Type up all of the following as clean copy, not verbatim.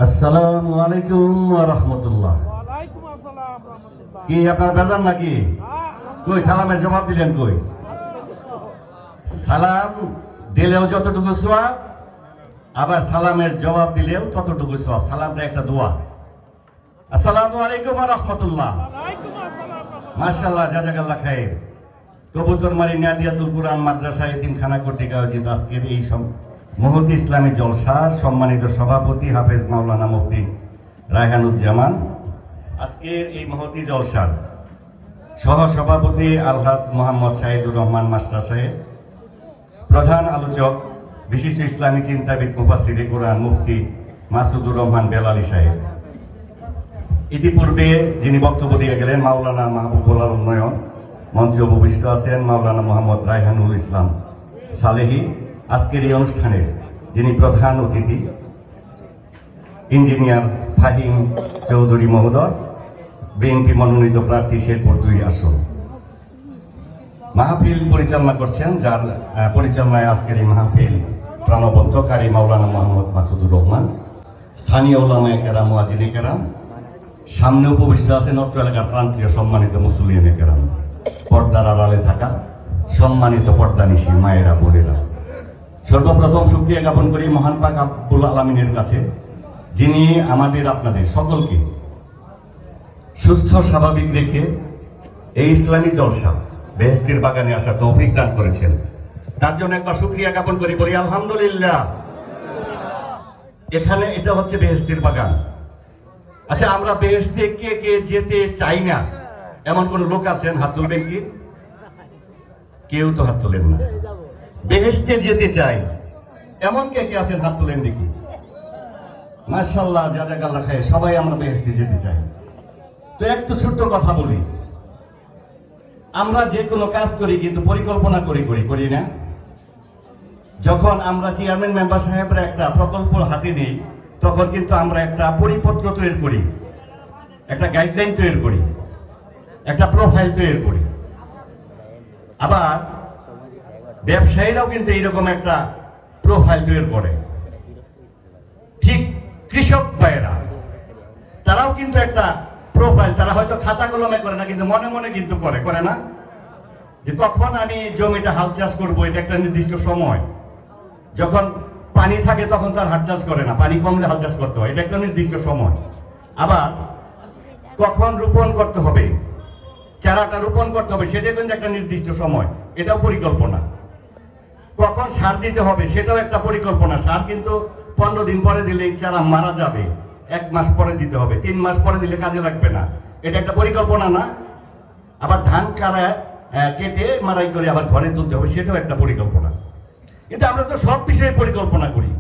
আসসালামু আলাইকুম ওয়া রাহমাতুল্লাহ। ওয়ালাইকুম আসসালাম রাহমাতুল্লাহ। কি আপনার বেজান নাকি? কই সালামের জবাব দিলেন কই? সালাম দিলেও যতটুকু সওয়াব, আবার সালামের জবাব দিলেও ততটুকু সওয়াব। সালামটা একটা দোয়া। আসসালামু আলাইকুম ওয়া রাহমাতুল্লাহ। ওয়ালাইকুম আসসালাম রাহমাতুল্লাহ। মাশাআল্লাহ, জাযাকাল্লাহ খাইর। কবুতরমারি নাদিয়াতুল কুরআন মাদ্রাসা এতিমখানা কর্তৃক আয়োজিত আজকের এই মহতি ইসলামী জলসার সম্মানিত সভাপতি হাফেজ মাওলানা মুফতি রায়হানুজ্জামান, আজকের এই মহতি জলসার সহ সভাপতি আলহাজ মোহাম্মদ শাহিদুর রহমান মাস্টার সাহেব, প্রধান আলোচক বিশিষ্ট ইসলামী চিন্তাবিদ মুফাসসিরে কুরআন মুফতি মাসুদুর রহমান বেলালী সাহেব, ইতিপূর্বে যিনি বক্তব্য দিয়ে গেলেন মাওলানা মাহবুবুল আলম নয়ন, মঞ্চে উপবিষ্ট আছেন মাওলানা মোহাম্মদ রায়হানুল ইসলাম সালেহী। আজকের এই অনুষ্ঠানের যিনি প্রধান অতিথি ইঞ্জিনিয়ার ফাহিম চৌধুরী মহোদয়, বিএনপি মনোনীত প্রার্থী শেরপুর 2 আসন। মাহফিল পরিচালনা করছেন, যার পরিচালনায় আজকের এই মাহফিল প্রাণবন্ত কারি মাওলানা মোহাম্মদ মাসুদুর রহমান। স্থানীয় উলামায়ে কেরাম, মুয়াজ্জিনে কেরাম, সামনে উপবিষ্ট আছেন অত্র এলাকার প্রান্তীয় সম্মানিত মুসলিয়ানে কেরাম, পর্দার আড়ালে থাকা সম্মানিত পর্দানিশী মায়েরা, বোনেরা। সর্বপ্রথম শুকরিয়া জ্ঞাপন করি মহান পাক রব্বুল আলামিনের কাছে, যিনি আমাদের আপনাদের সকলকে সুস্থ স্বাভাবিক রেখে এই ইসলামী জলসা বেহেশতের বাগানে আসার তৌফিক দান করেছেন। তার জন্য একবার শুকরিয়া জ্ঞাপন করি, বলি আলহামদুলিল্লাহ। এখানে এটা হচ্ছে বেহেশতের বাগান। আচ্ছা, আমরা বেহেশতে কে কে যেতে চাই না এমন কোন লোক আছেন? হাত তুলবেন কি? কেউ তো হাত তোলেন না। বেহেশতে যেতে চাই এমন কে কে আছেন? হাত তুলেন দেখি। মাশাআল্লাহ, জাযাকাল্লাহ খাইর। সবাই আমরা বেহেশতে যেতে চাই। তো একটু ছোট্ট কথা বলি, আমরা যে কোনো কাজ করি কিন্তু পরিকল্পনা করি না? যখন আমরা চেয়ারম্যান মেম্বার সাহেবরা একটা প্রকল্প হাতে নিই, তখন কিন্তু আমরা একটা পরিপত্র তৈরি করি, একটা গাইডলাইন তৈরি করি, একটা প্রোফাইল তৈরি করি। আবার ব্যবসায়ীরাও কিন্তু এইরকম একটা প্রোফাইল তৈরি করে। ঠিক কৃষক ভাইয়েরা তারাও কিন্তু একটা প্রোফাইল, তারা হয়তো খাতা কলমে করে না, কিন্তু মনে মনে কিন্তু করে না? যে কখন আমি জমিটা হাল চাষ করবো, এটা একটা নির্দিষ্ট সময়। যখন পানি থাকে তখন তার হাল চাষ করে না, পানি কমলে হাল চাষ করতে হয়, এটা একটা নির্দিষ্ট সময়। আবার কখন রোপণ করতে হবে, চারাটা রোপণ করতে হবে, সেটা কিন্তু একটা নির্দিষ্ট সময়, এটাও পরিকল্পনা। কখন সার দিতে হবে, সেটাও একটা পরিকল্পনা। সার কিন্তু 15 দিন পরে দিলে চারা মারা যাবে, 1 মাস পরে দিতে হবে, 3 মাস পরে দিলে কাজে লাগবে না, এটা একটা পরিকল্পনা না? আবার ধান কারা কেটে মাড়াই করে আবার ঘরে তুলতে হবে, সেটাও একটা পরিকল্পনা। কিন্তু আমরা তো সব বিষয়ে পরিকল্পনা করি।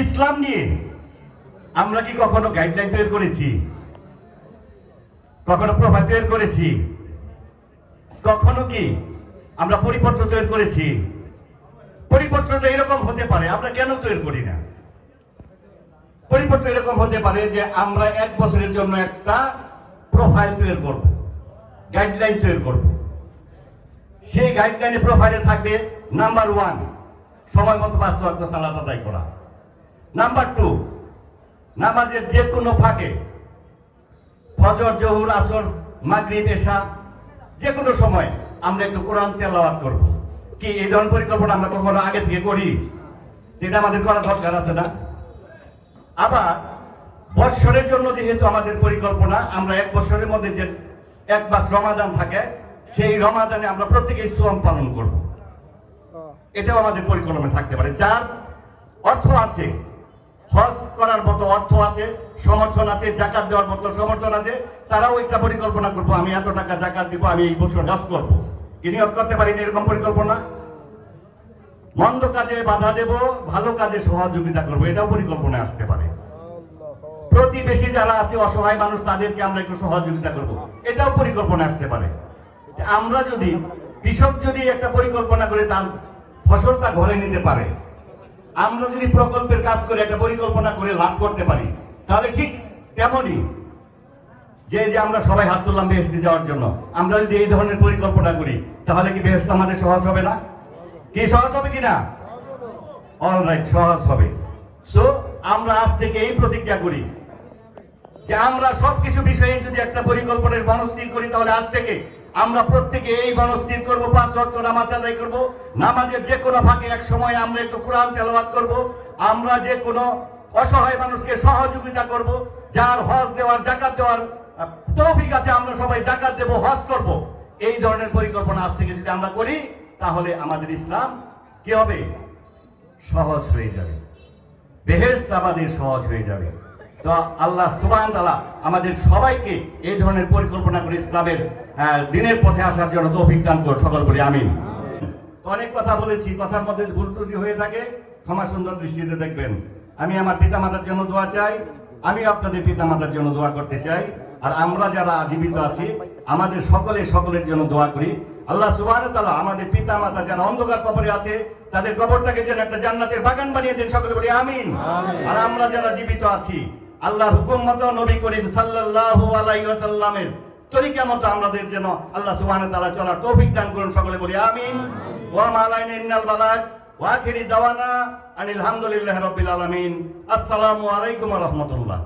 ইসলাম নিয়ে আমরা কি কখনো গাইডলাইন তৈরি করেছি? কখনো প্রভাব তৈরি করেছি? কখনো কি আমরা পরিপত্র তৈরি করেছি? পরিপত্রটা এরকম হতে পারে, আমরা কেন তৈরি করি না? পরিপত্র এরকম হতে পারে যে আমরা 1 বছরের জন্য একটা প্রোফাইল তৈরি করব, গাইডলাইন তৈরি করব। সেই গাইডলাইনে প্রোফাইলে থাকবে নাম্বার 1 সময় মতো 5 ওয়াক্ত সালাত আদায় করা। নাম্বার 2 নামাজের যে কোনো ফাঁকে, ফজর, জোহর, আসর, মাগরিব, এশা, যে কোনো সময় আমরা একটু কোরআন তেলাওয়াত করব। কি এই ধরনের পরিকল্পনা আমরা কখনো আগে থেকে করি? এটা আমাদের করা দরকার আছে না? আবার বৎসরের জন্য যেহেতু আমাদের পরিকল্পনা, আমরা 1 বছরের মধ্যে যে 1 মাস রমাদান থাকে, সেই রমাদানে আমরা প্রত্যেকেই সিয়াম পালন করব। এটাও আমাদের পরিকল্পনা থাকতে পারে। যার অর্থ আছে, হজ করার মতো অর্থ আছে, সমর্থন আছে, জাকাত দেওয়ার মতো সমর্থন আছে, তারাও একটা পরিকল্পনা করবো, আমি এত টাকা জাকাত দিব, আমি এই বছর হজ করবো। কি নিয়ত করতে পারি না এরকম পরিকল্পনা? মন্দ কাজে বাধা দেব, ভালো কাজে সহযোগিতা করবো, এটাও পরিকল্পনায় আসতে পারে। প্রতিবেশী যারা আছে, অসহায় মানুষ, তাদেরকে আমরা একটু সহযোগিতা করব, এটাও পরিকল্পনা আসতে পারে। আমরা যদি কৃষক যদি একটা পরিকল্পনা করে তার ফসলটা ঘরে নিতে পারে, আমরা যদি প্রকল্পের কাজ করে একটা পরিকল্পনা করে লাভ করতে পারি, তাহলে ঠিক তেমনই যে আমরা সবাই হাত তুললাম বেহেশতে যাওয়ার জন্য, আমরা যদি এই ধরনের পরিকল্পনা করি, তাহলে কি বেহেশত আমাদের সহজ হবে না? কি সহজ হবে কিনা? অলরাইট, সহজ হবে। সো আমরা আজ থেকে এই প্রতিজ্ঞা করি যে আমরা সবকিছু বিষয়ে যদি একটা পরিকল্পনার বনস্থির করি, তাহলে আজ থেকে আমরা প্রত্যেকে এই বনস্থির করবো, 5 ওয়াক্ত নামাজ আদায় করব, নামাজের যে কোনো ফাঁকে এক সময় আমরা একটু কোরআন তেলাওয়াত করব, আমরা যে কোনো অসহায় মানুষকে সহযোগিতা করব, যার হজ দেওয়ার জাকাত দেওয়ার তৌফিক আছে আমরা সবাই জাকাত দেব, হজ করব। এই ধরনের পরিকল্পনা আজ থেকে যদি আমরা করি, তাহলে আমাদের ইসলাম কি হবে? সহজ হয়ে যাবে, বেহেশত আমাদের সহজ হয়ে যাবে। তো আল্লাহ সুবহানাহু ওয়া তাআলা আমাদের সবাইকে এই ধরনের পরিকল্পনা করে ইসলামের দিনের পথে আসার জন্য তৌফিক দান করুন, সকল বলি আমিন। তো অনেক কথা বলেছি, কথার মধ্যে ভুল ত্রুটি হয়ে থাকে ক্ষমা সুন্দর দৃষ্টিতে দেখবেন। আমি আমার পিতামাতার জন্য দোয়া চাই, আমি আপনাদের পিতামাতার জন্য দোয়া করতে চাই, আর আমরা যারা জীবিত আছি আমাদের সকলের জন্য দোয়া করি। আল্লাহ সুবহানাহু ওয়া তাআলা আমাদের পিতামাতা যারা অন্ধকার কবরে আছে তাদের কবরটাকে যেন একটা জান্নাতের বাগান বানিয়ে দেন, সকলে বলি আমিন। আর আমরা যারা জীবিত আছি আল্লাহর হুকুম মতো নবী করিম সাল্লাল্লাহু আলাইহি ওয়াসাল্লামের তরিকা মতো আমাদের যেন আল্লাহ সুবহানাহু ওয়া তাআলা চলার তৌফিক দান করুন, সকলে বলি আমিন। ওয়া মা আলাইনা ইল্লাল বালাগ ওয়া আখিরি দাওয়ানা আনিল হামদুলিল্লাহি রাব্বিল আলামিন। আসসালামু আলাইকুম ওয়া রাহমাতুল্লাহ।